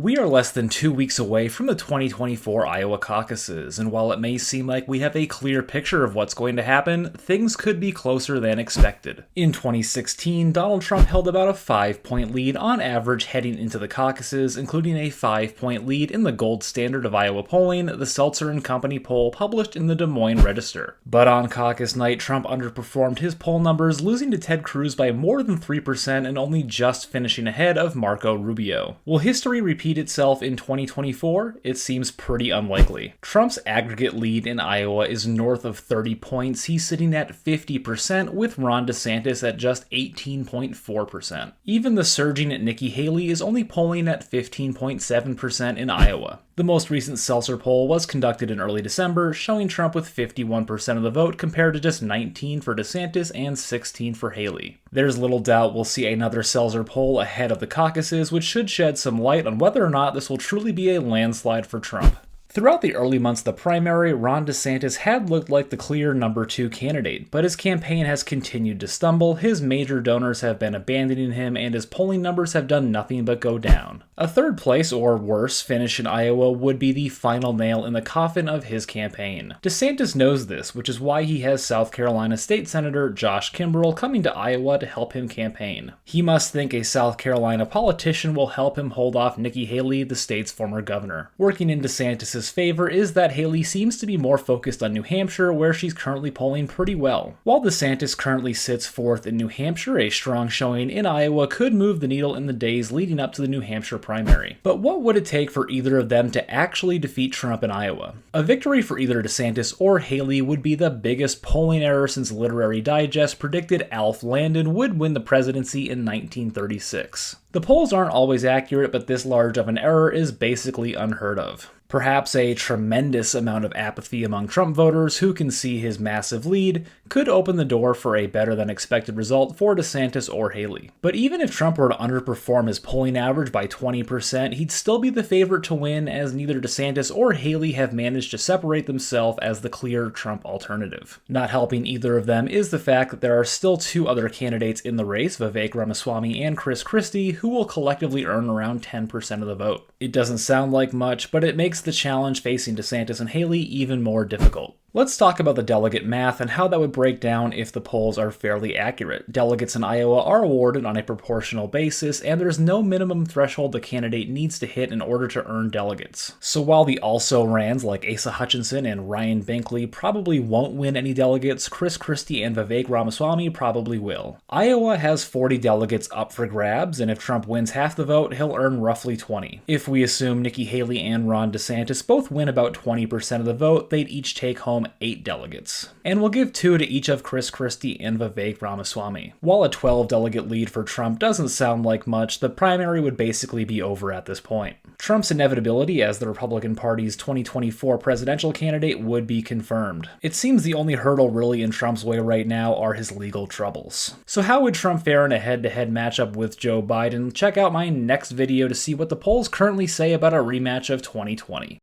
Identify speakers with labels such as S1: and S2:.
S1: We are less than 2 weeks away from the 2024 Iowa caucuses, and while it may seem like we have a clear picture of what's going to happen, things could be closer than expected. In 2016, Donald Trump held about a 5-point lead on average heading into the caucuses, including a 5-point lead in the gold standard of Iowa polling, the Selzer and Company poll published in the Des Moines Register. But on caucus night, Trump underperformed his poll numbers, losing to Ted Cruz by more than 3% and only just finishing ahead of Marco Rubio. Will history repeat itself in 2024? It seems pretty unlikely. Trump's aggregate lead in Iowa is north of 30 points. He's sitting at 50%, with Ron DeSantis at just 18.4%. Even the surging Nikki Haley is only polling at 15.7% in Iowa. The most recent Selzer poll was conducted in early December, showing Trump with 51% of the vote compared to just 19 for DeSantis and 16 for Haley. There's little doubt we'll see another Selzer poll ahead of the caucuses, which should shed some light on whether or not this will truly be a landslide for Trump. Throughout the early months of the primary, Ron DeSantis had looked like the clear number 2 candidate, but his campaign has continued to stumble, his major donors have been abandoning him, and his polling numbers have done nothing but go down. A third place, or worse, finish in Iowa would be the final nail in the coffin of his campaign. DeSantis knows this, which is why he has South Carolina State Senator Josh Kimbrell coming to Iowa to help him campaign. He must think a South Carolina politician will help him hold off Nikki Haley, the state's former governor. Working in DeSantis' favor is that Haley seems to be more focused on New Hampshire, where she's currently polling pretty well. While DeSantis currently sits fourth in New Hampshire, a strong showing in Iowa could move the needle in the days leading up to the New Hampshire primary. But what would it take for either of them to actually defeat Trump in Iowa? A victory for either DeSantis or Haley would be the biggest polling error since Literary Digest predicted Alf Landon would win the presidency in 1936. The polls aren't always accurate, but this large of an error is basically unheard of. Perhaps a tremendous amount of apathy among Trump voters who can see his massive lead could open the door for a better than expected result for DeSantis or Haley. But even if Trump were to underperform his polling average by 20%, he'd still be the favorite to win, as neither DeSantis or Haley have managed to separate themselves as the clear Trump alternative. Not helping either of them is the fact that there are still 2 other candidates in the race, Vivek Ramaswamy and Chris Christie, who will collectively earn around 10% of the vote. It doesn't sound like much, but it makes the challenge facing DeSantis and Haley even more difficult. Let's talk about the delegate math and how that would break down if the polls are fairly accurate. Delegates in Iowa are awarded on a proportional basis, and there's no minimum threshold the candidate needs to hit in order to earn delegates. So while the also-rans like Asa Hutchinson and Ryan Binkley probably won't win any delegates, Chris Christie and Vivek Ramaswamy probably will. Iowa has 40 delegates up for grabs, and if Trump wins half the vote, he'll earn roughly 20. If we assume Nikki Haley and Ron DeSantis both win about 20% of the vote, they'd each take home 8 delegates. And we'll give 2 to each of Chris Christie and Vivek Ramaswamy. While a 12-delegate lead for Trump doesn't sound like much, the primary would basically be over at this point. Trump's inevitability as the Republican Party's 2024 presidential candidate would be confirmed. It seems the only hurdle really in Trump's way right now are his legal troubles. So how would Trump fare in a head-to-head matchup with Joe Biden? Check out my next video to see what the polls currently say about a rematch of 2020.